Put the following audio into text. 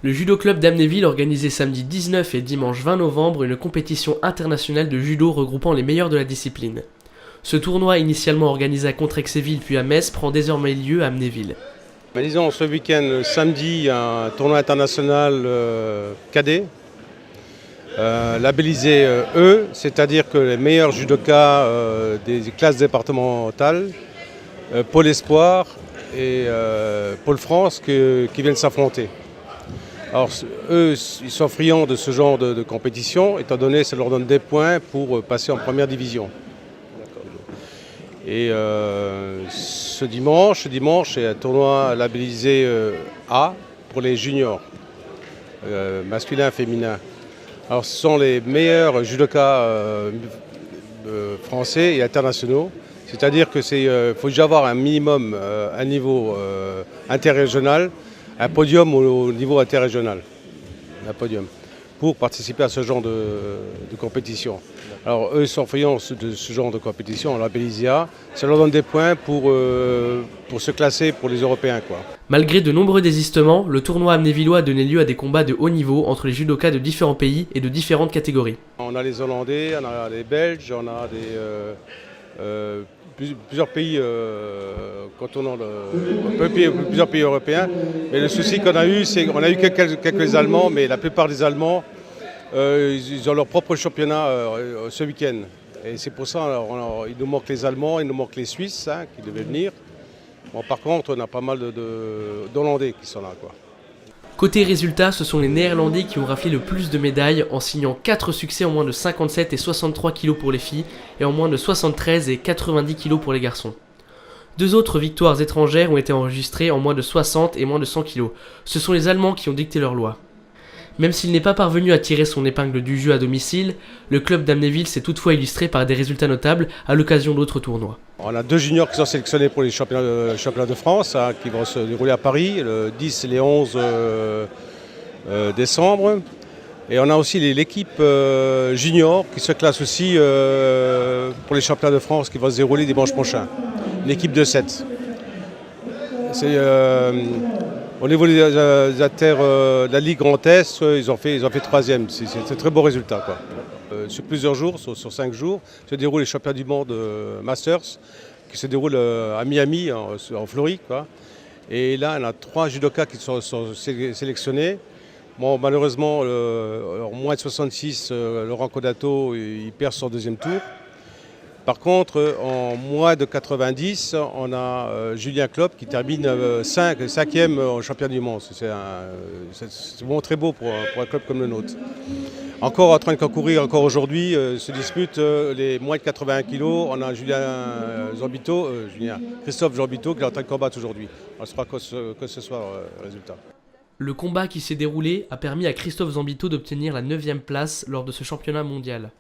Le Judo Club d'Amnéville organisait samedi 19 et dimanche 20 novembre une compétition internationale de judo regroupant les meilleurs de la discipline. Ce tournoi, initialement organisé à Contrexéville puis à Metz, prend désormais lieu à Amnéville. Disons, ce week-end, samedi, un tournoi international cadet, labellisé E, c'est-à-dire que les meilleurs judokas des classes départementales, Pôle Espoir et Pôle France qui viennent s'affronter. Alors eux, ils sont friands de ce genre de compétition, étant donné que ça leur donne des points pour passer en première division. Et ce dimanche, c'est un tournoi labellisé A pour les juniors, masculins et féminins. Alors ce sont les meilleurs judokas français et internationaux. C'est-à-dire que faut déjà avoir un minimum, un niveau interrégional, un podium au niveau interrégional, un podium, pour participer à ce genre de compétition. Alors eux sont friands de ce genre de compétition, on labellise A, ça leur donne des points pour se classer pour les Européens, quoi. Malgré de nombreux désistements, le tournoi amnévillois a donné lieu à des combats de haut niveau entre les judokas de différents pays et de différentes catégories. On a les Hollandais, on a les Belges, on a plusieurs pays plusieurs pays européens. Mais le souci qu'on a eu, c'est qu'on a eu quelques Allemands, mais la plupart des Allemands, ils ont leur propre championnat ce week-end. Et c'est pour ça il nous manque les Allemands, il nous manque les Suisses qui devaient venir. Bon, par contre, on a pas mal d'Hollandais qui sont là, quoi. Côté résultats, ce sont les Néerlandais qui ont raflé le plus de médailles en signant 4 succès en moins de 57 et 63 kg pour les filles et en moins de 73 et 90 kg pour les garçons. 2 autres victoires étrangères ont été enregistrées en moins de 60 et moins de 100 kg. Ce sont les Allemands qui ont dicté leur loi. Même s'il n'est pas parvenu à tirer son épingle du jeu à domicile, le club d'Amnéville s'est toutefois illustré par des résultats notables à l'occasion d'autres tournois. On a 2 juniors qui sont sélectionnés pour les championnats de France qui vont se dérouler à Paris le 10 et le 11 décembre. Et on a aussi l'équipe junior qui se classe aussi pour les championnats de France qui vont se dérouler dimanche prochain. L'équipe de 7. Au niveau des artères de la Ligue Grand Est, ils ont fait 3e. C'est un très beau résultat, quoi. Sur plusieurs jours, sur 5 jours, se déroulent les championnats du monde Masters qui se déroulent à Miami, en Floride, quoi. Et là, on a 3 judokas qui sont sélectionnés. Bon, malheureusement, en moins de 66, Laurent Kodato, il perd son 2e tour. Par contre, en moins de 90, on a Julien Klopp qui termine 5e au championnat du monde. C'est vraiment très beau pour un club comme le nôtre. Encore en train de concourir, encore aujourd'hui, se disputent les moins de 81 kg. On a Christophe Zambito qui est en train de combattre aujourd'hui. On saura que ce soit le résultat. Le combat qui s'est déroulé a permis à Christophe Zambito d'obtenir la 9e place lors de ce championnat mondial.